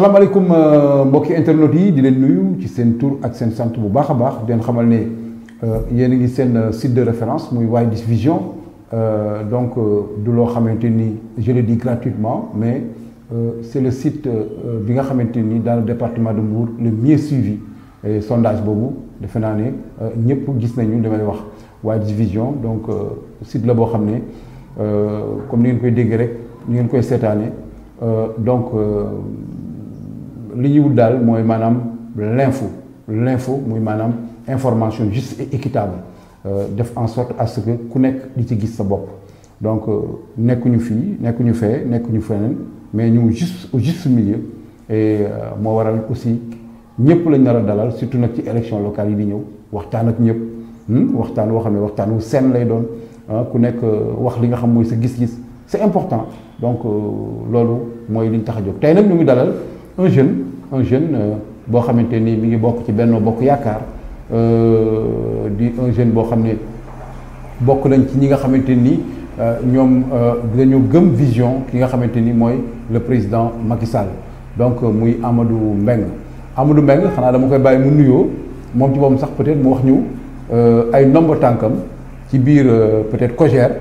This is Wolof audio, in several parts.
salaamaaleykum mbokki internet yi di leen nuyu ci seen tur ak seen sant bu baax a baax di leen xamal ne yéen a ngi seen site de référence muy Widish Vision donc du loo xamante ni je le dis gratuitement mais c'est le site bi nga xamante ni dans le département de Mbour le mieux suivi et sondage boobu defe naa ne ñëpp gis nañu damay wax Widish Vision donc site la boo xam ne comme ni ngeen koy déggee rek ni ngeen koy seetaane donc li ñuy wut daal mooy maanaam l'info muy maanaam information juste et équitable def en sorte à ce que ku nekk di ci gis sa bopp donc nekkuñu fii nekkuñu fee nekkuñu feneen mais ñu juste au juste milieu et moo waral aussi ñëpp lañ nar a dalal surtout nag ci élection locale yi di ñëw waxtaan ak ñëpp waxtaan woo xam ne waxtaan wu seen lay doon ku nekk wax li nga xam mooy sa gis-gis c'est important donc loolu mooy li ñu tax a jóg tey nag ñu ngi dalal un jeune boo xamante ni mi ngi bokk ci Benno Bokk Yaakaar di un jeune boo xam ne bokk nañ ci ñi nga xamante ni ñoom dañoo gëm vision ki nga xamante ni mooy le président Macky Sall donc muy Amadou Mbengue xanaa dama koy bàyyi mu nuyoo moom ci boppam sax peut-être mu wax ñu ay ndombo tànkam ci biir peut-être Cogère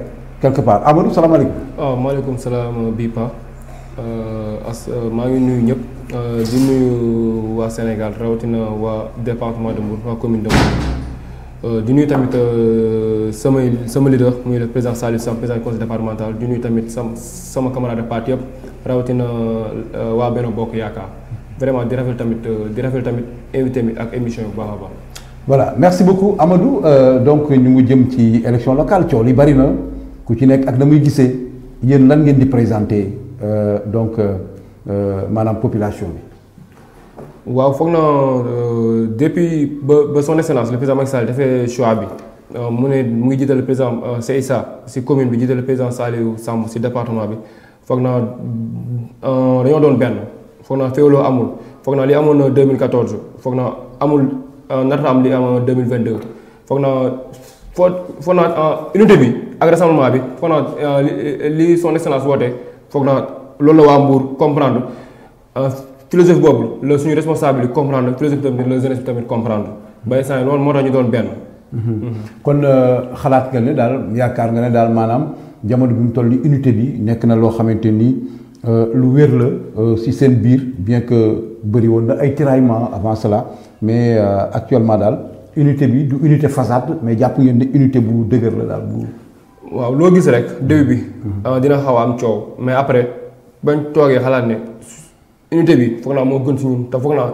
quelque part Amadou salaamaaleykum. waaw maaleykum salaam Bipa maa ngi nuyu ñëpp di nuyu waa Sénégal rawatina waa département de Mbour waa commune de Mbour di nuyu tamit sama leader muy le président Salif Sam président du conseil départemental di nuyu tamit sama camarade de parti yëpp rawatina waa Benno Bokk Yaakaar vraiment di rafetlu tamit invité mi ak émission yu baax a baax. voilà merci beaucoup Amadou donc ñu ngi jëm ci élection locale coow li bari na ku ci nekk ak na muy gisee yéen lan ngeen di présenter donc maanaam population bi. waaw foog na depuis ba son excellence le président Macky Sall dafay choix bi mu ngi jiital le président Seyssa si commune bi jiital le président Saliou Samb si département bi foog naa dañoo doon benn foog naa féewloo amul foog naa li amoon 2014 foog naa amul nata am li am 2022 foog naa unité bi ak rassemblement bi foog naa li son excellence woote foog naa loolu la waa Mbour comprendre philosophie boobu la suñu responsable yi comprendre philosophie tamit la jeunesse bi tamit comprendre ba instant loolu moo tax ñu doon benn. kon xalaat nga ne daal yaakaar nga ne daal maanaam jamono bi mu toll ni unité bi nekk na loo xamante ni lu wér la si seen biir bien que bëri woon na ay tiraillements avant cela mais actuellement daal unité bi du unité façade mais jàpp ngeen ne unité bu dëgër la daal bu. waaw loo gis rek début bi dina xaw a am coow mais après bañ toogee xalaat ne unité bi foog naa moo gën si ñun te foog naa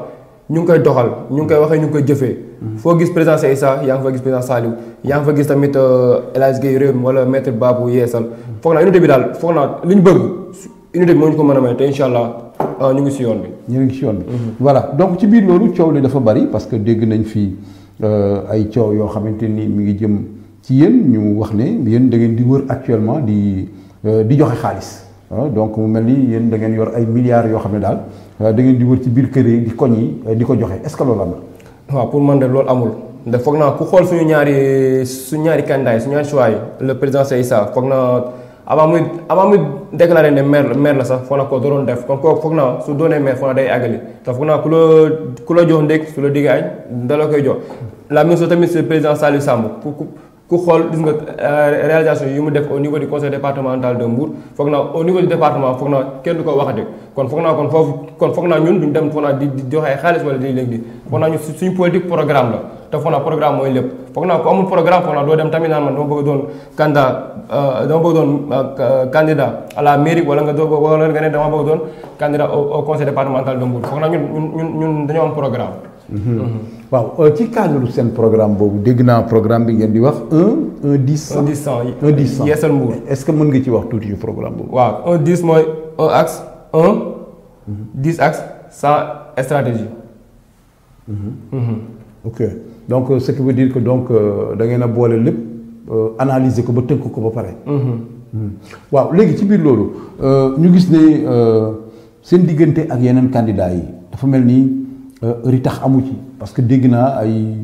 ñu ngi koy doxal ñu ngi koy waxee ñu ngi koy jëfee. foo gis président Issa yaa ngi fa gis président Saliou yaa ngi fa gis tamit El Hadj Gueye Réew wala maître Babou Yeesal foog naa unité bi daal foog naa li ñu bëgg unité bi moo ñu ko mën a may te incha allah ñu ngi si yoon bi. ñu ngi si yoon bi. voilà donc ci biir loolu coow li dafa bari parce que dégg nañ fi ay coow yoo xamante ni mi ngi jëm ci yéen ñu wax ne yéen da ngeen di wër actuellement di joxe xaalis. donc mu mel ni yéen da ngeen yor ay milliards yoo xam ne daal da ngeen di wër ci biir kër yi di koñ yi di ko joxe est-ce que loolu am na. waaw pour man de loolu amul ndax foog naa ku xool suñu ñaari candidat yi suñu ñaari choix yi le président Issa foog naa avant muy déclaré ne maire la sax foog naa ko doon def kon kooku foog naa su doonee maire foog naa day àggali te foog naa ku la jox ndékki su la diggee añ da la koy jox la même chose tamit le président Saliou Samb ku xool gis nga réalisation yi mu def au niveau du conseil départemental de Mbour foog naa au niveau du département foog naa kenn du ko waxati kon foog naa ñun duñ dem foog naa di joxe ay xaalis wala di léegi foog naa ñu suñu politique programme la te foog naa programme mooy lépp foog naa ku amul programme foog naa doo dem tamit naan man dama bëgg doon candidat à la mairie wala nga ne dama bëgg doon candidat au conseil départemental de Mbour foog naa ñun dañoo am programme. waaw ci cadre seen programme boobu dégg naa programme bi ngeen di wax 1-10-100 Yeesal Mbour. est-ce que mën nga ci wax tuuti ci programme boobu. waaw 1-10 mooy 1 axe 10 axe 100 stratégie. ok donc ce qui veut dire que donc da ngeen a boole lépp analyser ko ba tënk ko ba pare. waaw léegi ci biir loolu ñu gis ne seen diggante ak yeneen candidats yi dafa mel ni. ritax amu ci parce que dégg naa ay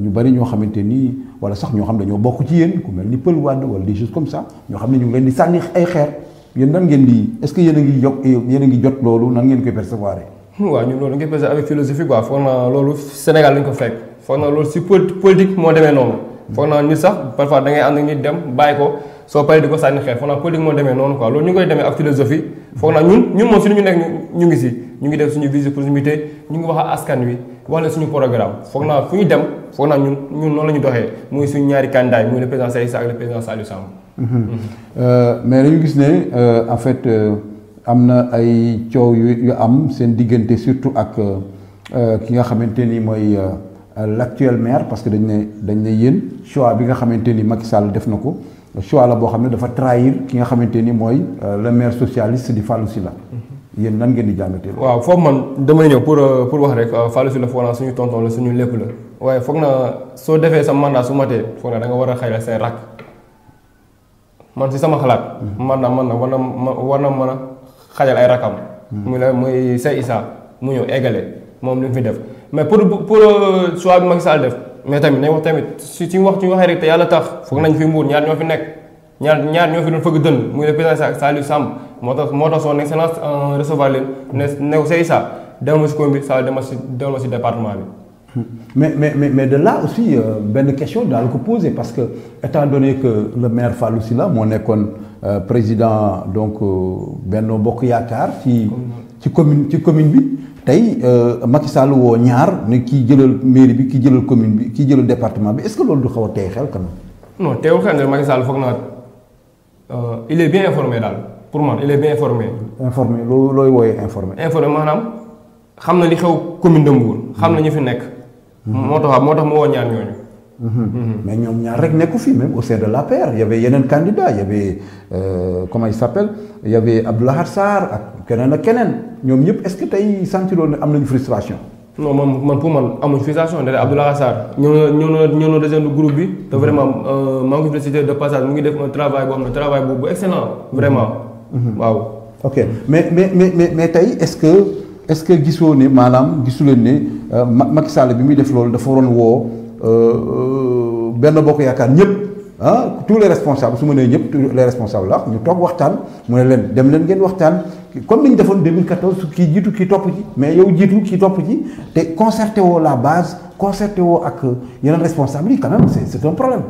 ñu bari ñoo xamante ni wala sax ñoo xam dañoo bokk ci yéen ku mel ni Pël Wade wala des choses comme ça ñoo xam ne ñu ngi leen di sànni ay xeer yéen nan ngeen di est-ce que yéen a ngi jot loolu nan ngeen koy percevoir. waaw ñun loolu dañ koy percevoir avec philosophie quoi foog naa loolu Sénégal lañ ko fekk foog naa loolu si politique moo demee noonu. foog naa nit sax parfois da ngay ànd ak nit dem bàyyi ko soo paree di ko sànni xeer foog naa politique moo demee noonu quoi loolu ñu koy demee ak philosophie foog naa ñun moom si lu ñu nekk ñu ngi si ñu ngi def suñu visite proximité ñu ngi wax ak askan wi wax la suñu programme foog naa fu ñu dem foog naa ñun noonu la ñu doxee muy suñu ñaari candidat muy le président Sey Issa ak le président Saliou Samb. mais dañu gis ne en fait am na ay coow yu am seen diggante surtout ak ki nga xamante ni mooy l'actuel maire parce que dañ ne yéen choix bi nga xamante ni Macky Sall def na ko choix la boo xam ne dafa trahir ki nga xamante ni mooy le maire socialiste di Fallou Sylla yéen nan ngeen di jàngatee. waaw foofu man damay ñëw pour wax rek Fallou Sylla foog naa suñu tonton la suñu lépp la waaye foog naa soo defee sa mandat su matee foog naa da nga war a xayma say rakk man si sama xalaat. war na mën a xajal ay rakkam. muy Sey Issa mu ñëw eggale moom li mu fi def mais pour choix bi Macky Sall def mais tamit nañ wax tamit ci waxee rek te yàlla tax foog nañ fi Mbour ñaar ñoo fi nekk ñaar ñoo fi doon fëgg dënn muy le président Saliou Samb moo tax son excellence recevoir leen ne ko Sey Issa demal ma si commune bi Sall demal ma si département bi. mais de là aussi benn question daal ko poser parce que étant donné que le maire Fallou Sylla moo nekkoon président donc Benno Bokk Yaakaar ci commune bi tey Macky Sall woo ñaar ne kii jëlal mairie bi kii jëlal commune bi kii jëlal département bi est-ce que loolu du xaw a tey xel quand même. non teewul xel ne Macky Sall foog naa il est bien informé daal pour man il est bien informé. informé looy wooyee informé. informé maanaam xam na li xew commune de Mbour. xam na ñu fi nekk. moo tax mu woo ñaar ñooñu. mais ñoom ñaar rek nekku fi même au sein de l'APR y avait yeneen candidat y avait comment il s'appelle y avait Abdoulaye Sarr ak keneen ak keneen ñoom ñëpp est-ce que tey sentiroon ne am nañu frustration. non man pour man amuñu frustration de Abdoulaye Sarr ñëw na deuxième groupe bi te vraiment maa ngi ko félicité de passage mu ngi def un travail boo xam ne travail bu excellent vraiment. waaw. ok mais tey est-ce que gisoo ne maanaam gisuleen ne Macky Sall bi muy def loolu dafa waroon woo Benno Bokk Yaakaar ñëpp tous les responsables su ma nee ñëpp tous les responsables la ñu toog waxtaan mu ne leen dem leen ngeen waxtaan comme ni ñu defoon 2014 kii jiitu kii topp ci mais yow jiitu kii topp ci te concerté woo la base concerté woo ak yeneen responsables yi quand même c'est un problème.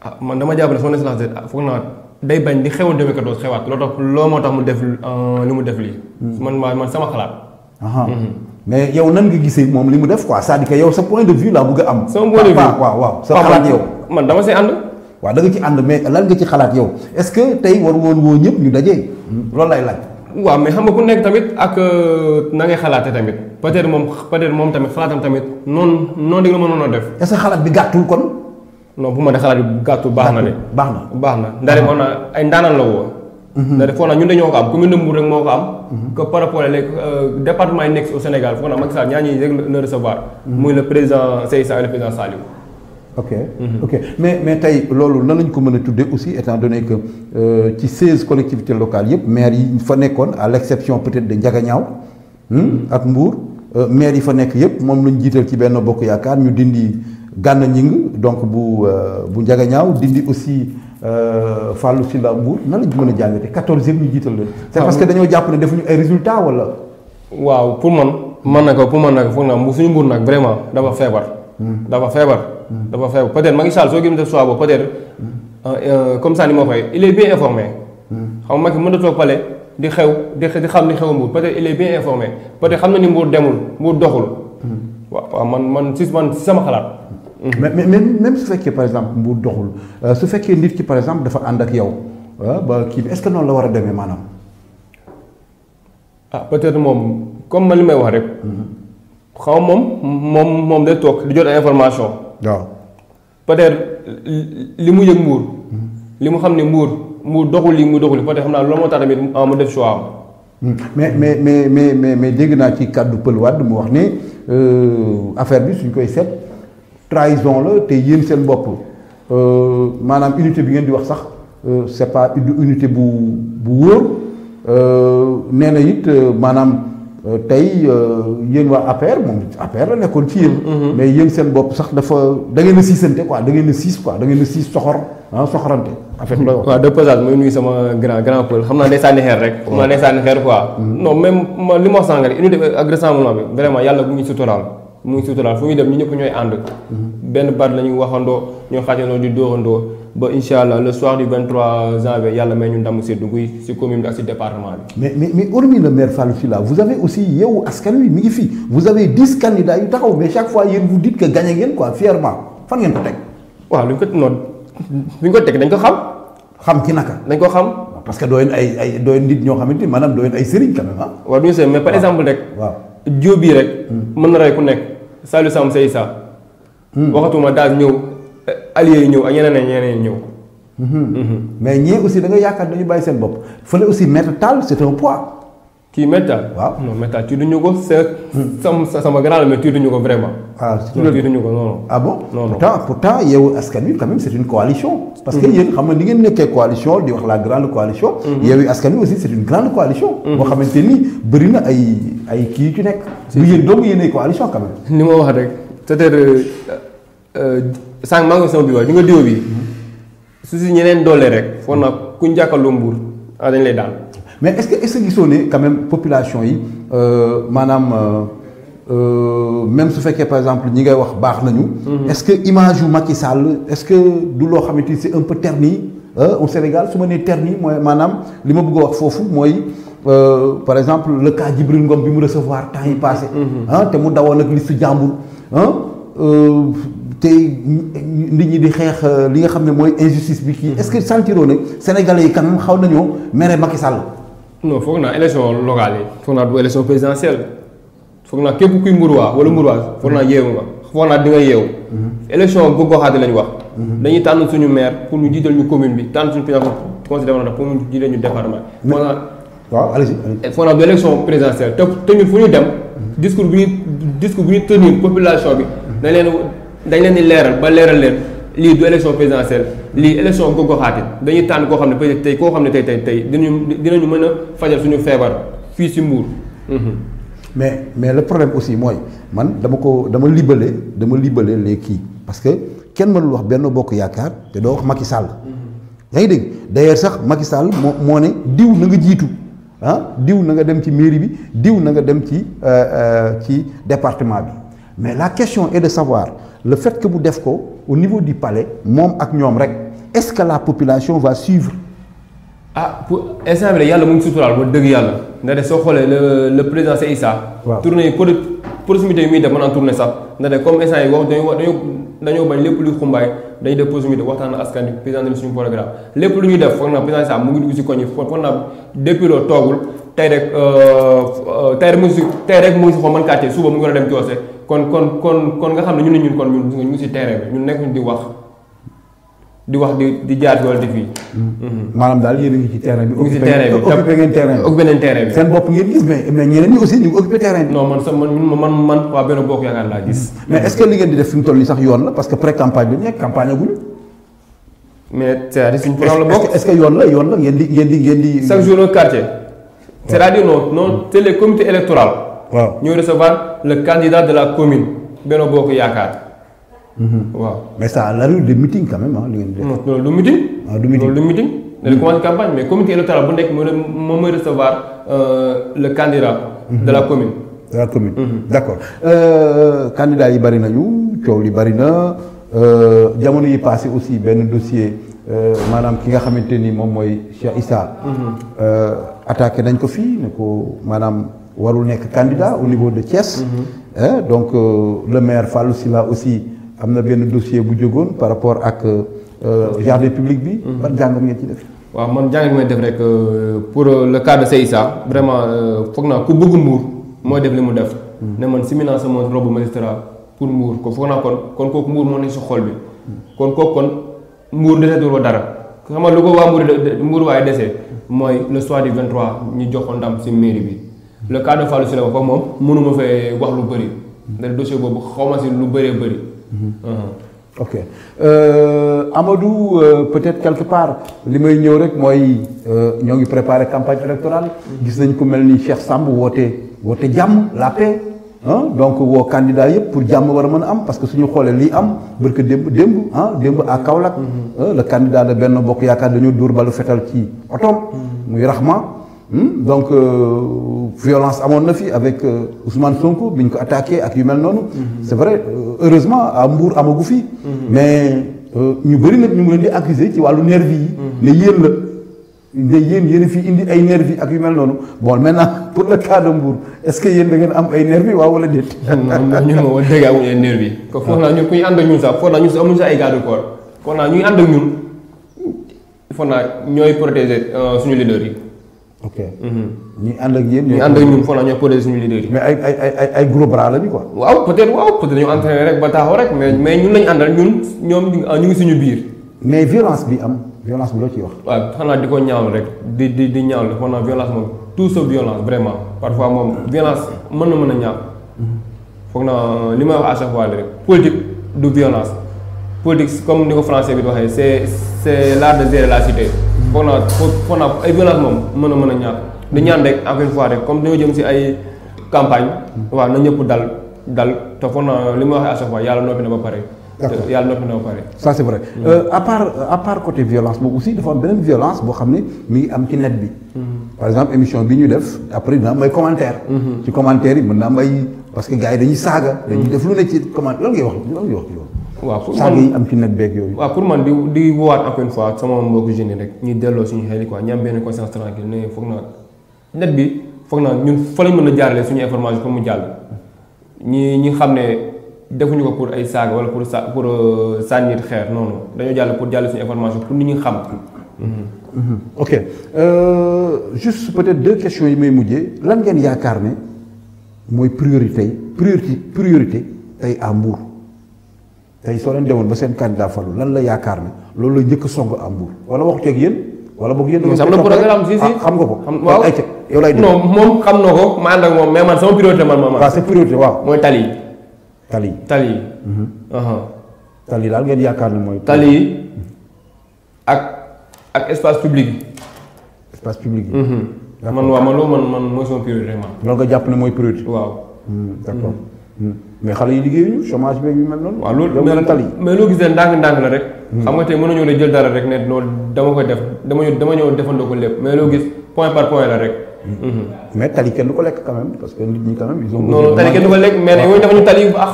ah man dama jàpp ne son excellence foog naa day bañ di xewoon 2014 xewaat loolu moo tax mu def li mu def lii. man sama xalaat. mais yow nan nga gisee moom li mu def quoi c'est-à-dire que yow sa point de vue laa bëgg a am. sama point de vue waaw sa xalaat yow. man dama see ànd. waaw da nga ci ànd mais lan nga ci xalaat yow est-ce que tey war woon woo ñëpp ñu dajee loolu lay laaj. waaw mais xam nga ku nekk tamit ak na ngay xalaatee tamit peut-être moom tamit xalaatam tamit noonu dégg la mënoon a def. est-ce que xalaat bi gàttul kon. non bu ma de xalaat bi gàttul baax na de. baax na ndax moom na ay ndaanaan la woo. ndax foog naa ñun dañoo ko am commune de Mbour rek moo ko am. que par rapport ak département yi nekk au Sénégal foog naa Macky Sall ñaar ñi rek la recevoir. muy le président Sey Issa et le président Saliou. ok mais tey loolu nan lañ ko mën a tuddee aussi étant donné que ci 16 collectivités locales yëpp maires yi fa nekkoon à l'exception peut-être de Ndiaganiao ak Mbour maires yi fa nekk yëpp moom lañ jiital ci Benno Bokk Yaakaar ñu dindi Gana Gningue donc bu Ndiaganiao dindi aussi Fallou Sylla Mbour nan lañ mën a jàngatee 14 yëpp ñu jiital leen. c'est parce que dañoo jàpp ne defuñu ay résultats wala. waaw pour man foog naa suñu Mbour nag vraiment dafa feebar. dafa feebar peut-être Macky Sall soo gën a def choix boobu peut-être comme ça ni ma koy il est bien informé. xam nga Macky mën na toog pale di xam ni xew Mbour peut-être il est bien informé peut-être xam na ni Mbour demul Mbour doxul. waaw man si sama xalaat. mais même su fekkee par exemple Mbour doxul su fekkee nit ki par exemple dafa ànd ak yow ba kii bi est-ce que noonu la war a demee maanaam. peut-être moom comme man li may wax rek. xaw moom day toog di jot ay information. waaw peut-être li mu yëg Mbour. li mu xam ne Mbour doxul lii mu doxul peut-être xam naa loolu moo tax tamit mu def choix am. mais dégg naa ci kàddu Pël Wade mu wax ne affaire bi suñ koy seet trahison la te yéen seen bopp maanaam unité bi ngeen di wax sax c'est pas unité bu wóor nee na it maanaam tey yéen waa APR moom APR la nekkoon ci yéen. mais yéen seen bopp sax dafa da ngeen a siisante quoi da ngeen a siis quoi da ngeen a siis soxor soxorante en fait. looy wax waaw de passage mooy nuyu sama grand pël xam naa day sànni xeer rek. xam naa day sànni xeer quoi. non même li ma wax sànq rek unité ak rassemblement bi vraiment yàlla bu ñu suturaal mu ngi suturaal fu ñu dem ñu ñëpp ñooy ànd. benn baat la ñuy waxandoo ñoo xaajandoo di dóorandoo ba incha allah le soir du 23 janvier yàlla may ñu ndam seddu guy ci commune bi ak ci département bi. mais hormis le maire Fallou Sylla vous avez aussi Yewwi Askan Wi mi ngi fii vous avez 10 candidats yu taxaw mais chaque fois yéen vous dites que gagné ngeen quoi fièrement fan ngeen ko teg. waaw lu ñu ko teg dañ ko xam. xam ci naka. dañ ko xam. parce que dooyeen ay dooyeen nit ñoo xamante ni maanaam dooyeen ay sëriñ quand même ah. waaw du ñu seet mais par exemple rek. waaw Diop bii rek. mën na rey ku nekk Saliou Sam Seyssa. waxatuma daal ñëw alliés yi ñëw ak ñeneen ñëw. mais ñii aussi da nga yaakaar dañu bàyyi seen bopp fële aussi Maître Tall c'est un poids. kii Maître Tall. waaw non Maître Tall tuuti ñu ko sama grand mais tuuti ñu ko vraiment. ah tuuti ñu ko non. ah bon non pourtant Yewwi Askan Wi quand même c'est une coalition. parce que yéen xam nga ni ngeen nekkee coalition di wax la grande coalition. Yewwi Askan Wi aussi c'est une grande coalition. boo xamante ni bëri na ay kii yu ci nekk. bu yéen doomu yéenay coalition quand même. ni ma wax rek c'est-à-dire sànq maa ngi sama biir waay di nga diw bi. su si ñeneen doole rek foog naa ku ñu jàkkaarloo Mbour dañ lay daal. mais est-ce que gisoo ne quand même population yi maanaam même su fekkee par exemple ñi ngay wax baax nañu. est-ce que image yu Macky Sall est-ce que du loo xamante ni c'est un peu terni au Sénégal su ma nee terni mooy maanaam li ma bëgg a wax foofu mooy par exemple le cas Djibril Ngom bi mu recevoir temps yi passé. te mu dawoon ak liste jàmbur te nit ñi di xeex li nga xam ne mooy injustice bi kii est-ce que sentiroo ne Sénégalais yi quand même xaw nañoo mere Macky Sall. non foog naa élection locale yi foog naa du élection présidentielle foog naa képp kuy mburuwaa wala mburuwaas foog naa yeewu nga foog naa di nga yeewu. élection gox-goxaat lañu wax. dañuy tànn suñu maire pour ñu jiital ñu commune bi tànn suñu président conseil départemental pour ñu jiital ñu département. foog naa waaw allez-y. foog naa du élection présidentielle te ñun fu ñu dem discours bu ñu tenir population bi dañ leen di leeral ba leeral leen lii du élection présidentielle lii élection gox-goxaat dañuy tànn koo xam ne peut-être tey koo xam ne tey dinañu mën a fajal suñu feebar fii ci Mbour. mais le problème aussi mooy man dama libale les kii parce que kenn mënul wax Benno Bokk Yaakaar te doo wax Macky Sall. yaa ngi dégg d'ailleurs sax Macky Sall moo ne diw na nga jiitu diw na nga dem ci mairie bi diw na nga dem ci département bi mais la question est de savoir le fait que mu def ko au niveau du palais moom ak ñoom rek est-ce que la population va suivre. pour instant bi yàlla mu ngi suturaal ba dëgg yàlla ndax de soo xoolee le président c'est Issa. waaw tournée yi proximité yi muy def mën naa tourné sax ndax de comme instant yi wax dañoo bañ lépp luy xumbaay dañuy def proximité waxtaan ak askan wi présenté suñu programme lépp lu ñuy def foog naa président Issa mu ngi dugg ci koñ yi foog naa depuis loolu toogul tey rek mu ngi si xaw man quartier suba mu ngi war a dem Coose kon nga xam ne ñun ñu ngi si terrain bi ñun nekkuñ di wax di jaar ci wala di fii. maanaam daal yéen a ngi ci terrain bi. occupé ngeen terrain bi occupé ngeen terrain bi. seen bopp ngeen gis mais ñeneen ñi aussi ñu ngi occupé terrain bi. non man waa Benno Bokk Yaakaar laa gis. mais est-ce que li ngeen di def fi mu toll nii sax yoon la parce que pré-campagne bi nekk campagne aguñu. mais c'est-à-dire suñu programme la bokk. est-ce que yoon la ngeen di. chaque jour un quartier. c'est-à-dire non c'est les comités électoraux. waaw ñooy recevoir le candidat de la commune Benno Bokk Yaakaar. waaw mais ça à l'allure de meeting quand même li ngeen di def. non loolu du meeting. du meeting loolu du meeting. dañu commencé campagne mais comité électoral bu nekk moom mooy recevoir le candidat. de la commune. de la commune. d'accord candidat yi bari nañu coow li bari na jamono yi passé aussi benn dossier maanaam ki nga xamante ni moom mooy Cheikh Issa. attaqué nañ ko fii ne ko maanaam warul nekk candidat au niveau de Thiès. donc le maire Fallou Sylla aussi. am na benn dossier bu jógoon par rapport ak jardin public bi. ban jàngat ngeen ci def. waaw man jàngat may def rek pour le cas de Issa vraiment foog naa ku bëgg Mbour mooy def li mu def. ne man simina sama robe magistrat pour Mbour ko foog naa kon kooku Mbour moo nekk si xol bi. kon Mbour desetul ko dara xam nga lu ko waa Mbour waaye desee mooy le soir du 23 ñu jox ko ndam si mairie bi. le cas de Fallou Sylla foofu moom mënuma fee wax lu bëri ndax dossier boobu xaw ma si lu bëree bëri. ok Amadou peut-être quelque part li may ñëw rek mooy ñoo ngi préparer campagne électorale gis nañ ko mel ni Cheikh Samb woote jàmm la paix donc woo candidat yëpp pour jàmm war a mën a am parce que suñu xoolee lii am barke démb à Kaolack le candidat de Benno Bokk Yaakaar dañoo dóor balu fetal ci otoom muy Rahma donc violence amoon na fi avec Ousmane Sonko bi ñu ko attaqué ak yu mel noonu c'est vrai heureusement à Mbour amagu fi mais ñu bëri nag ñu ngi leen di accuser ci wàllu nervi yi ne yéen la ne yéen fi indi ay nervi ak yu mel noonu bon maintenant pour le cas de Mbour est-ce que yéen da ngeen am ay nervi waaw wala déet ñun moom wax dëgg amuñu ay nervi ko foog naa ñun ku ñu ànd ak ñun sax foog naa ñun sax amuñu sax ay garde corps foog naa ñuy ànd ak ñun foog naa ñooy protéger suñu leader yi ok ñi ànd ak yéen ñu ànd ak ñun foog naa ñooy protéger suñu leader yi mais ay gros bras lañu quoi waaw peut-être ñu entraîné rek ba taxaw rek mais ñun lañu àndal ñun ñoom ñu ngi suñu biir mais violence bi am violence bi loo ciy wax waaw xanaa di ko ñaawlu rek di ñaawlu foog naa violence moom tout sauf violence vraiment parfois moom violence mën a ñaaw foog naa li may wax à chaque fois rek politique du violence politique comme ni ko français bi di waxee c'est l'art de gérer la cité foog naa ay violence moom mën a ñaaw di ñaan rek encore une fois rek comme dañoo jëm ci ay campagne waaw na ñëpp dal te foog naa li may waxee à chaque fois yàlla noppi na ba pare yàlla noppi na ba pare ça c'est vrai à part côté violence boobu aussi dafa am beneen violence boo xam ne mi ngi am ci net bi par exemple émission bi ñu def après dina am ay commentaire ci commentaire yi mën na am ay parce que gars yi dañuy saaga dañuy def lu ne ci commentaire lan ngay wax ci loolu waaw pour saaga yi am ci net beeg yooyu waaw pour man di woowaat encore une fois sama mbokku jeunes yi rek ñuy delloo suñu xel yi quoi ñu am benn conscience tranquille ne foog naa net bi foog naa ñun fa lañ mën a jaarale suñu information pour mu jàll ñi xam ne defuñu ko pour ay saaga wala pour sànni xeer non dañoo jàll pour jàll suñu information pour nit ñi xam. ok juste peut-être 2 questions yi may mujjee lan ngeen yaakaar ne mooy priorité tey à Mbour tey soo leen demoon ba seen candidat falu lan la yaakaar ne loolu la njëkk a song à Mbour wala waxu ceeg yéen wala boog yéen. am na programme si xam nga ko. waaw ay yow lay non moom xam na ko ma ànd ak moom mais man sama priorité man. waaw c'est priorité waaw. mooy tali yi. tali yi. tali daal ngeen yaakaar ne mooy. tali yi ak espace public yi. espace public yi. man loolu man mooy sama priorité man. loolu nga jàpp ne mooy priorité. waaw. d'accord mais xale yi liggéeyuñu chômage beeg yu mel noonu. waaw loolu tali mais loo gisee ndànk-ndànk la rek. xam nga tey mën nañoo jël dara rek ne loolu dama koy def dama ñëw defandoo ko lépp mais loo gis point par point la rek. mais tali kenn du ko lekk quand même parce que nit ñi quand même ils ont. non tali kenn du ko lekk mais nag yooyu dafa ñu tali yu baax.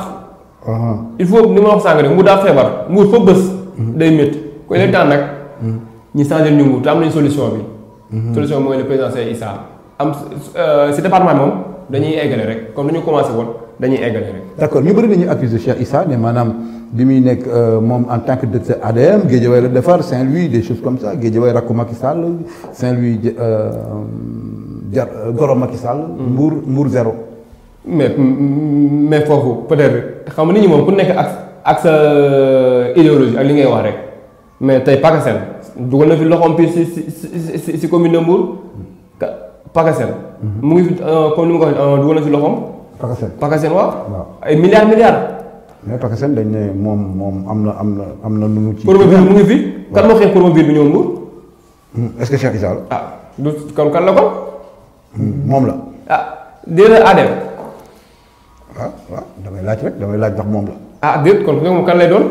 il faut ni ma wax sànq rek mu daa feebar nguur fa bës. day métti koy leen temps nag. ñi changé ñu nguur te am nañu solution bi. solution bi mooy le président Cheikh Issa am si département moom dañuy eggale rek comme dañu commencé woon dañuy eggale rek. d'accord ñu bëri nañu accuser Cheikh Issa ne maanaam bi muy nekk moom en tant que directeur ADM Guédiawaye la defar Saint-Louis des choses comme ça Guédiawaye rakku Macky Sall Saint-Louis goro Macky Sall. Mbour zéro. mais foofu peut-être xam nga nit ñi moom ku nekk ak sa idéologie ak li ngay wax rek mais tey PACASEN dugal na fi loxoom fii si commune de Mbour PACASEN. mu ngi fi comme ni ma ko waxee dugal na fi loxoom. PACASEN waaw. ay milliards. mais PACASEN dañ ne moom am na nu mu ci. Promoville mu ngi fi. kan moo xeex Promoville bi ñëw Mbour. est-ce que Cheikh Issa la. du kan la kon. moom la. déedéet ADM. waaw damay laaj ndax moom la. déet kon moom kan lay doon.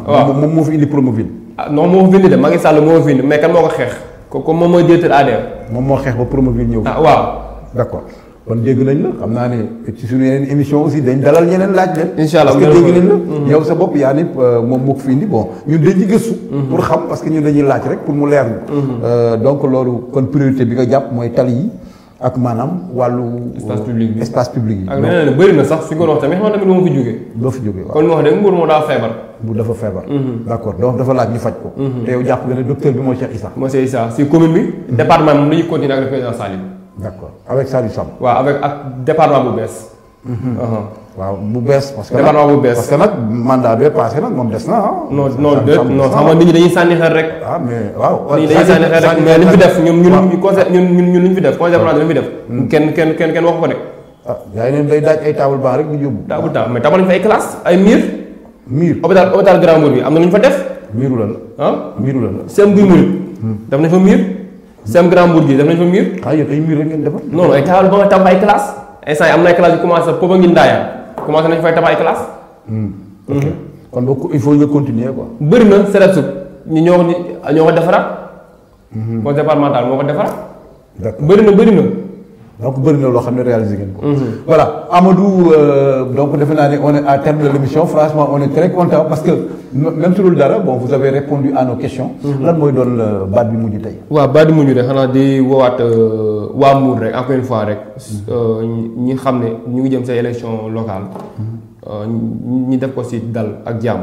waaw moom moo fi indi Promoville. non moo fi indi de Macky Sall moo fi indi mais kan moo ko xeex. comme moom mooy directeur ADM. moom moo xeex ba Promoville ñëw. waaw. d'accord kon dégg nañ la xam naa ne ci suñu yeneen émission aussi dañ dalal ñeneen laaj leen. incha allah parce que dégg nañ la. yow sa bopp yaa ni moom moo ko fi indi bon ñun dañuy gëstu. pour xam parce que ñun dañuy laaj rek pour mu leer ñu. donc loolu kon priorité bi nga jàpp mooy tali yi ak maanaam wàllu. espace public bi. ak leneen bëri na sax fi nga wax tamit xam tamit moo fi jógee. doo fi jógee waaw kon wax dëgg Mbour moo daa feebar. bu dafa feebar. d'accord donc dafa laaj ñu faj ko. te yow jàpp nga ne docteur bi mooy Cheikh Issa. mooy Cheikh Issa si commune bi. département bi moom dañuy continuer ak le président Salim. d'accord avec Saliou Samb. waaw ak département bu bees. waaw bu bees parce que département bu bees parce que nag mandat bee passé nag moom des na non xam nga nit ñi dañuy sànni xel rek. mais waaw. nit ñi dañuy sànni xel rek mais li ñu fi def ñun li ñu fi def conseil planté li ñu fi def. kenn waxu ko de. gars yi neen day daaj ay table banc rek di yóbbu. table banc mais tabax nañu fa ay classe ay mur. miir hôpital Grand Mbour bi am na lu ñu fa def. miiru la ah miiru la CEM Guy Mouride. def nañ fa miir. CEM Grand Mbour gi def nañ fa miir. yéen ay miir rek ngeen defar. non non ay taxawal ba nga tabax ay classe instant yi am na ay classe yu commencé Poba ngi Ndaayaan commencé nañ fay tabax ay classe. kon donc il faut nga continuer quoi. bëri na CEREPS ñu ñoo ko defaraat. conseil départemental moo ko defaraat. d'accord bëri na. donc bëri na loo xam ne réalisé ngeen ko. voilà Amadou donc defe naa ne on est à terme de l'émission franchement on est très content parce que même si loolu dara bon vous avez répondu à nos questions. lan mooy doon baat bi mujj tey. waaw baat bi mujj rek xanaa di woowaat waa Mbour rek encore une fois rek ñi xam ne ñu ngi jëm sa élection locale ñi def ko si dal ak jàmm.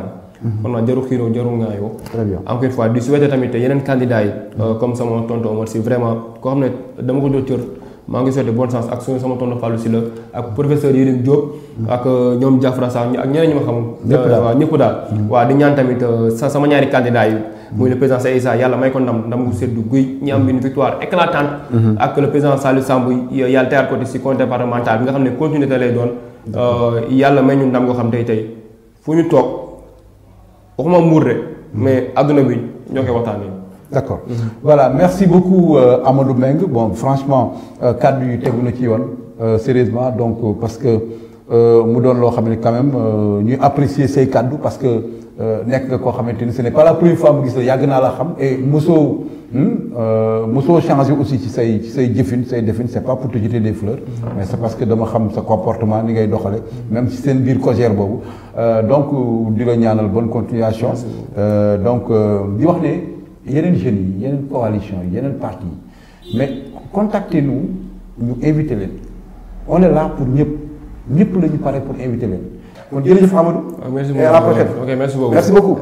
kon nag jarul xiiroo jarul ngaayoo. très bien encore une fois di souhaiter tamit yeneen candidats yi. comme sama tonton Omar Sy vraiment koo xam ne dama ko doon cër. maa ngi souhaité bonne chance ak sama tonton Fallou Sylla ak professeur Yérim Diop ak ñoom Diafra Sarr ak ñeneen ñi ma xamul. ñëpp daal. waaw di ñaan tamit sama ñaari candidats yi. muy le président Sey Issa yàlla may ko ndam gu seddu guy ñi am une victoire éclatante. ak le président Saliou Samb yàlla teyaat ko ci conseil départemental bi nga xam ne continuité lay doon. yàlla may ñu ndam nga xam tey fu ñu toog waxuma Mbour rek mais adduna bi ñoo koy waxtaanee. d'accord voilà merci beaucoup Amadou Mbengue bon franchement kaddu yu tegu na ci yoon sérieusement donc parce que mu doon loo xam ne quand même ñuy apprécier say kaddu parce que nekk nga koo xamante ni ce n'est pas la première fois mu gis la yàgg naa la xam et mosoo changer aussi ci say jëfin say defin c'est pas pour te jeter des fleurs mais c'est parce que dama xam sa comportement ni ngay doxale même si seen biir cogère boobu donc di la ñaanal bonne continuation donc di wax ne yeneen jeunes yi yeneen coalition yi yeneen parti yi mais contactez-nous ñu invité leen on est là pour ñëpp la ñu pare pour inviter leen kon jërëjëf Amadou. merci et à la prochaine. ok merci beaucoup. merci beaucoup.